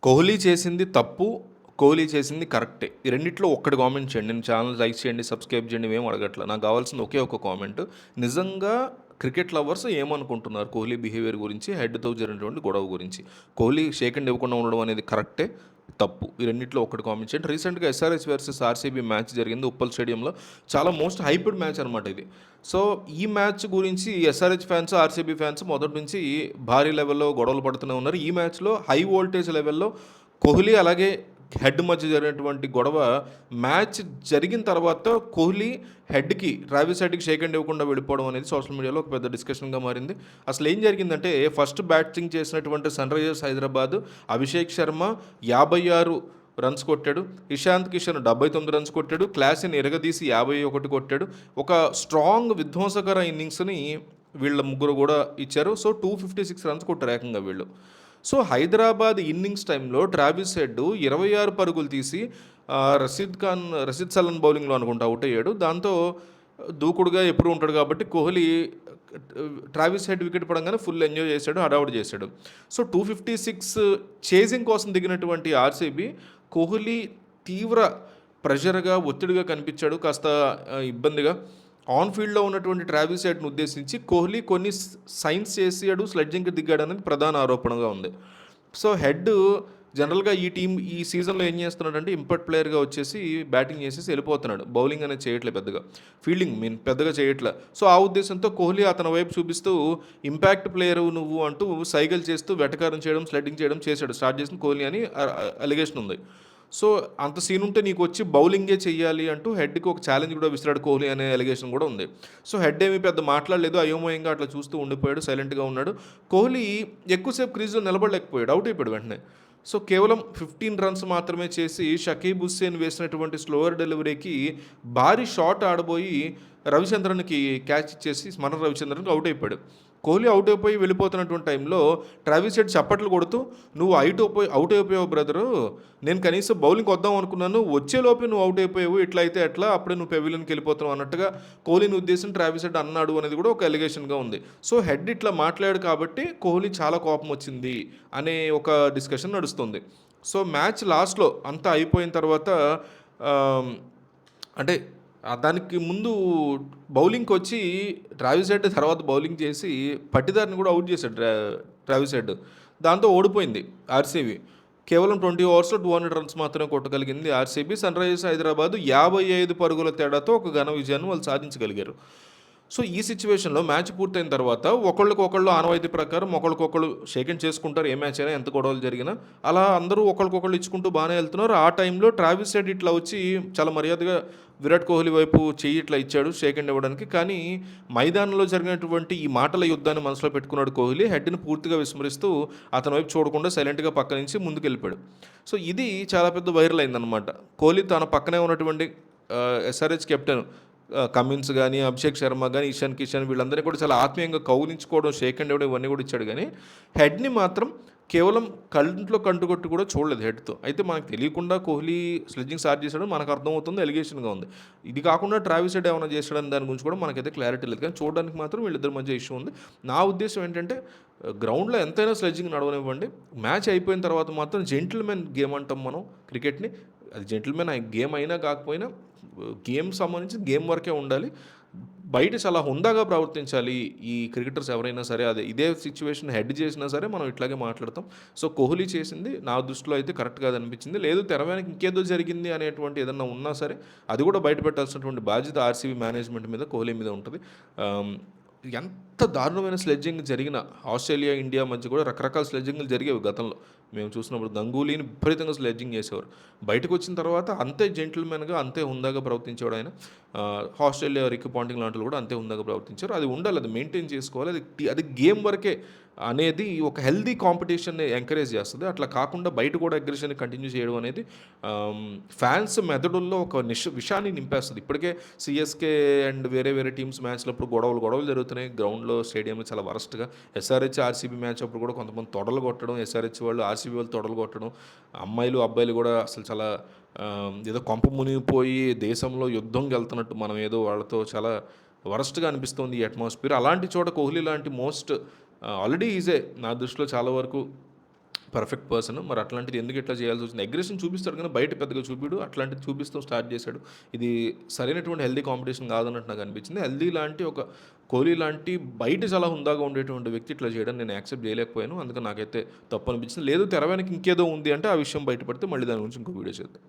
కోహ్లీ చేసింది తప్పు, కోహ్లీ చేసింది కరెక్టే. ఈ రెండిట్లో ఒక్కటి కామెంట్ చేయండి. నేను ఛానల్ లైక్ చేయండి, సబ్స్క్రైబ్ చేయండి ఇవేం అడగట్ల. నాకు కావాల్సింది ఒకే ఒక కామెంట్. నిజంగా క్రికెట్ లవర్స్ ఏమనుకుంటున్నారు కోహ్లీ బిహేవియర్ గురించి, హెడ్‌తో జరిగినటువంటి గొడవ గురించి? కోహ్లీ షేక్ హ్యాండ్ ఇవ్వకుండా ఉండడం అనేది కరెక్టే, తప్పు. ఈ రెండిట్లో ఒక్కటి కామెంట్ చేయండి. రీసెంట్‌గా ఎస్ఆర్‌హెచ్ వర్సెస్ ఆర్‌సీబీ మ్యాచ్ జరిగింది ఉప్పల్ స్టేడియంలో. చాలా మోస్ట్ హైప్డ్ మ్యాచ్ అనమాట ఇది. సో, ఈ మ్యాచ్ గురించి ఎస్ఆర్‌హెచ్ ఫ్యాన్స్, ఆర్‌సీబీ ఫ్యాన్స్ మొదటి నుంచి భారీ లెవెల్‌లో గొడవలు పడుతూనే ఉన్నారు. ఈ మ్యాచ్‌లో హై వోల్టేజ్ లెవెల్‌లో కోహ్లీ అలాగే హెడ్ మధ్య జరిగినటువంటి గొడవ మ్యాచ్ జరిగిన తర్వాత కోహ్లీ హెడ్‌కి ట్రావిస్ హెడ్‌కి షేక్ హ్యాండ్ ఇవ్వకుండా వెళ్ళిపోవడం అనేది సోషల్ మీడియాలో ఒక పెద్ద డిస్కషన్‌గా మారింది. అసలు ఏం జరిగిందంటే ఫస్ట్ బ్యాటింగ్ చేసినటువంటి Sunrisers Hyderabad Abhishek Sharma 56 runs కొట్టాడు. ఇషాంత్ కిషన్ 79 రన్స్ కొట్టాడు. క్లాసెన్ ఇరగదీసి 51 కొట్టాడు. ఒక స్ట్రాంగ్ విధ్వంసకర ఇన్నింగ్స్‌ని వీళ్ళ ముగ్గురు కూడా ఇచ్చారు. సో 256 రన్స్ కొట్టారు ఏకంగా వీళ్ళు. సో హైదరాబాద్ ఇన్నింగ్స్ టైంలో ట్రావిస్ హెడ్ 26 పరుగులు తీసి రషీద్ సలన్ బౌలింగ్లో అనుకుంటా అవుట్ అయ్యాడు. దాంతో దూకుడుగా ఎప్పుడు ఉంటాడు కాబట్టి కోహ్లీ ట్రావిస్ హెడ్ వికెట్ పడంగానే ఫుల్ ఎంజాయ్ చేశాడు, హడావుడి చేశాడు. సో 256 చేజింగ్ కోసం దిగినటువంటి ఆర్సీబీ కోహ్లీ తీవ్ర ప్రెషర్గా ఒత్తిడిగా కనిపించాడు, కాస్త ఇబ్బందిగా. ఆన్ ఫీల్డ్లో ఉన్నటువంటి ట్రావిస్ హెడ్ని ఉద్దేశించి కోహ్లీ కొన్ని సైన్స్ చేసాడు, స్లెడ్జింగ్కి దిగాడు అనేది ప్రధాన ఆరోపణగా ఉంది. సో హెడ్ జనరల్గా ఈ సీజన్లో ఏం చేస్తున్నాడంటే ఇంపాక్ట్ ప్లేయర్గా వచ్చేసి బ్యాటింగ్ చేసేసి వెళ్ళిపోతున్నాడు. బౌలింగ్ అనేది చేయట్లేదు పెద్దగా, ఫీల్డింగ్ పెద్దగా చేయట్లే. సో ఆ ఉద్దేశంతో కోహ్లీ అతని వైపు చూపిస్తూ ఇంపాక్ట్ ప్లేయర్ నువ్వు అంటూ సైకిల్ చేస్తూ వెటకారం చేయడం, స్లెడ్డింగ్ చేయడం చేశాడు, స్టార్ట్ చేసిన కోహ్లీ అని అలిగేషన్ ఉంది. సో అంత సీన్ ఉంటే నీకు వచ్చి బౌలింగే చెయ్యాలి అంటూ హెడ్కి ఒక ఛాలెంజ్ కూడా విసిరాడు కోహ్లీ అనే అలిగేషన్ కూడా ఉంది. సో హెడ్ ఏమీ పెద్ద మాట్లాడలేదు, అయోమయంగా అట్లా చూస్తూ ఉండిపోయాడు, సైలెంట్గా ఉన్నాడు. కోహ్లీ ఎక్కువసేపు క్రీజ్లో నిలబడలేకపోయాడు, అవుట్ అయిపోయాడు వెంటనే. సో కేవలం 15 రన్స్ మాత్రమే చేసి షకీబ్ హుస్సేన్ వేసినటువంటి స్లోవర్ డెలివరీకి భారీ షాట్ ఆడబోయి రవిచంద్రన్కి క్యాచ్ ఇచ్చేసి స్మరణ రవిచంద్రన్కి అవుట్ అయిపోయాడు. కోహ్లీ అవుట్ అయిపోయి వెళ్ళిపోతున్నటువంటి టైంలో ట్రావిస్ హెడ్ చప్పట్లు కొడుతూ నువ్వు అవుట్ అయిపోయావు బ్రదరు, నేను కనీసం బౌలింగ్ వద్దాం అనుకున్నాను, వచ్చేలోపే నువ్వు అవుట్ అయిపోయావు, ఇట్లా అయితే ఎట్లా, అప్పుడే నువ్వు పెవిలియన్కి వెళ్ళిపోతున్నావు అన్నట్టుగా కోహ్లీని ఉద్దేశం ట్రావిస్ హెడ్ అన్నాడు అనేది కూడా ఒక ఎలిగేషన్గా ఉంది. సో హెడ్ ఇట్లా మాట్లాడాడు కాబట్టి కోహ్లీ చాలా కోపం వచ్చింది అనే ఒక డిస్కషన్ నడుస్తుంది. సో మ్యాచ్ లాస్ట్లో అంతా అయిపోయిన తర్వాత అంటే దానికి ముందు బౌలింగ్కి వచ్చి ట్రావిస్ హెడ్ తర్వాత బౌలింగ్ చేసి పట్టిదారిని కూడా అవుట్ చేశాడు ట్రావిస్ హెడ్. దాంతో ఓడిపోయింది ఆర్సీబీ. కేవలం 20 ఓవర్స్లో 200 రన్స్ మాత్రమే కొట్టగలిగింది ఆర్సీబీ. సన్ రైజర్స్ హైదరాబాద్ 55 పరుగుల తేడాతో ఒక ఘన విజయాన్ని వాళ్ళు సాధించగలిగారు. సో ఈ సిచ్యువేషన్లో మ్యాచ్ పూర్తయిన తర్వాత ఒకళ్ళకొకళ్ళు ఆనవాయితీ ప్రకారం ఒకళ్ళకొకళ్ళు షేక్ హ్యాండ్ చేసుకుంటారు, ఏ మ్యాచ్ అయినా ఎంత గొడవలు జరిగినా. అలా అందరూ ఒకళ్ళకొకళ్ళు ఇచ్చుకుంటూ బాగానే వెళ్తున్నారు. ఆ టైంలో ట్రావిస్ హెడ్ ఇట్లా వచ్చి చాలా మర్యాదగా విరాట్ కోహ్లీ వైపు చెయ్యి ఇట్లా ఇచ్చాడు షేక్ హ్యాండ్ ఇవ్వడానికి. కానీ మైదానంలో జరిగినటువంటి ఈ మాటల యుద్ధాన్ని మనసులో పెట్టుకున్నాడు కోహ్లీ. హెడ్ని పూర్తిగా విస్మరిస్తూ అతని వైపు చూడకుండా సైలెంట్గా పక్క నుంచి ముందుకు వెళ్ళిపోయాడు. సో ఇది చాలా పెద్ద వైరల్ అయిందనమాట. కోహ్లీ తన పక్కనే ఉన్నటువంటి ఎస్ఆర్హెచ్ కెప్టెన్ కమిన్స్ కానీ, అభిషేక్ శర్మ కానీ, ఇషాన్ కిషన్ వీళ్ళందరినీ కూడా చాలా ఆత్మీయంగా కౌగిలించుకోవడం, షేక్ హ్యాండ్ ఇవ్వడం ఇవన్నీ కూడా ఇచ్చాడు. కానీ హెడ్ని మాత్రం కేవలం కంట్లో కంటుకొట్టు కూడా చూడలేదు హెడ్తో. అయితే మనకు తెలియకుండా కోహ్లీ స్లెడ్జింగ్ స్టార్ట్ చేశాడు, మనకు అర్థమవుతుంది, ఎలిగేషన్గా ఉంది. ఇది కాకుండా ట్రావిస్ హెడ్ ఏమైనా చేశాడని దాని గురించి కూడా మనకైతే క్లారిటీ లేదు. కానీ చూడడానికి మాత్రం వీళ్ళిద్దరి మధ్య ఇష్యూ ఉంది. నా ఉద్దేశం ఏంటంటే గ్రౌండ్లో ఎంతైనా స్లెడ్జింగ్ నడవనివ్వండి, మ్యాచ్ అయిపోయిన తర్వాత మాత్రం జెంటిల్మెన్ గేమ్ అంటాం మనం క్రికెట్ని. అది జెంటిల్మెన్ గేమ్ అయినా కాకపోయినా గేమ్ సంబంధించి గేమ్ వరకే ఉండాలి. బయట చాలా హుందాగా ప్రవర్తించాలి ఈ క్రికెటర్స్ ఎవరైనా సరే. ఇదే సిచ్యువేషన్ హెడ్ చేసినా సరే మనం ఇట్లాగే మాట్లాడతాం. సో కోహ్లీ చేసింది నా దృష్టిలో అయితే కరెక్ట్ కాదు అనిపించింది. లేదు తెర వెనక ఇంకేదో జరిగింది అనేటువంటి ఏదన్నా ఉన్నా సరే అది కూడా బయట పెట్టాల్సినటువంటి బాధ్యత ఆర్సీబీ మేనేజ్మెంట్ మీద, కోహ్లీ మీద ఉంటుంది. ఎంత దారుణమైన స్లెడ్జింగ్ జరిగిన ఆస్ట్రేలియా ఇండియా మధ్య కూడా రకరకాల స్లెడ్జింగ్లు జరిగేవి గతంలో. మేము చూసినప్పుడు గంగూలీని విపరీతంగా స్లెడ్జింగ్ చేసేవారు. బయటకు వచ్చిన తర్వాత అంతే జెంటిల్మెన్గా, అంతే హుందాగా ప్రవర్తించేవాడు ఆయన. ఆస్ట్రేలియా రిక్ పాంటింగ్ లాంటి కూడా అంతే హుందాగా ప్రవర్తించారు. అది ఉండాలి, అది మెయింటైన్ చేసుకోవాలి. అది గేమ్ వరకే అనేది ఒక హెల్దీ కాంపిటీషన్ని ఎంకరేజ్ చేస్తుంది. అట్లా కాకుండా బయట కూడా అగ్రెషన్ని కంటిన్యూ చేయడం అనేది ఫ్యాన్స్ మెదడుల్లో ఒక విషాన్ని నింపేస్తుంది. ఇప్పటికే సిఎస్కే అండ్ వేరే టీమ్స్ మ్యాచ్లప్పుడు గొడవలు జరుగుతున్నాయి గ్రౌండ్లో, స్టేడియంలో చాలా వరస్ట్గా. ఎస్ఆర్హెచ్ ఆర్సీబీ మ్యాచ్ అప్పుడు కూడా కొంతమంది తొడలు కొట్టడం, ఎస్ఆర్హెచ్ వాళ్ళు ఆర్సీబీ వాళ్ళు తొడలు కొట్టడం, అమ్మాయిలు అబ్బాయిలు కూడా అసలు చాలా ఏదో కొంప మునిగిపోయి దేశంలో యుద్ధంకి వెళ్తున్నట్టు మనం ఏదో వాళ్ళతో చాలా వరస్ట్గా అనిపిస్తుంది ఈ అట్మాస్ఫియర్. అలాంటి చోట కోహ్లీ లాంటి ఆల్రెడీ ఈజే నా దృష్టిలో చాలా వరకు పర్ఫెక్ట్ పర్సన్. మరి అట్లాంటిది ఎందుకు ఇట్లా చేయాల్సొచ్చింది? అగ్రెషన్ చూపిస్తాడు గానీ బయట పెద్దగా చూపియడు. అట్లాంటిది చూపిస్తూ స్టార్ట్ చేశాడు. ఇది సరైనటువంటి హెల్తీ కాంపిటీషన్ కాదన్నట్టు నాకనిపించింది. హెల్తీ లాంటి ఒక కోహ్లీ లాంటి బయట చాలా హుందాగా ఉండేటువంటి వ్యక్తి ఇట్లా చేయడం నేను యాక్సెప్ట్ చేయలేకపోయాను. అందుకని నాకైతే తప్పనిపించింది. లేదు తెర వెనక ఇంకేదో ఉంది అంటే ఆ విషయం బయటపడితే మళ్ళీ దాని గురించి ఇంకో వీడియో చేద్దాం.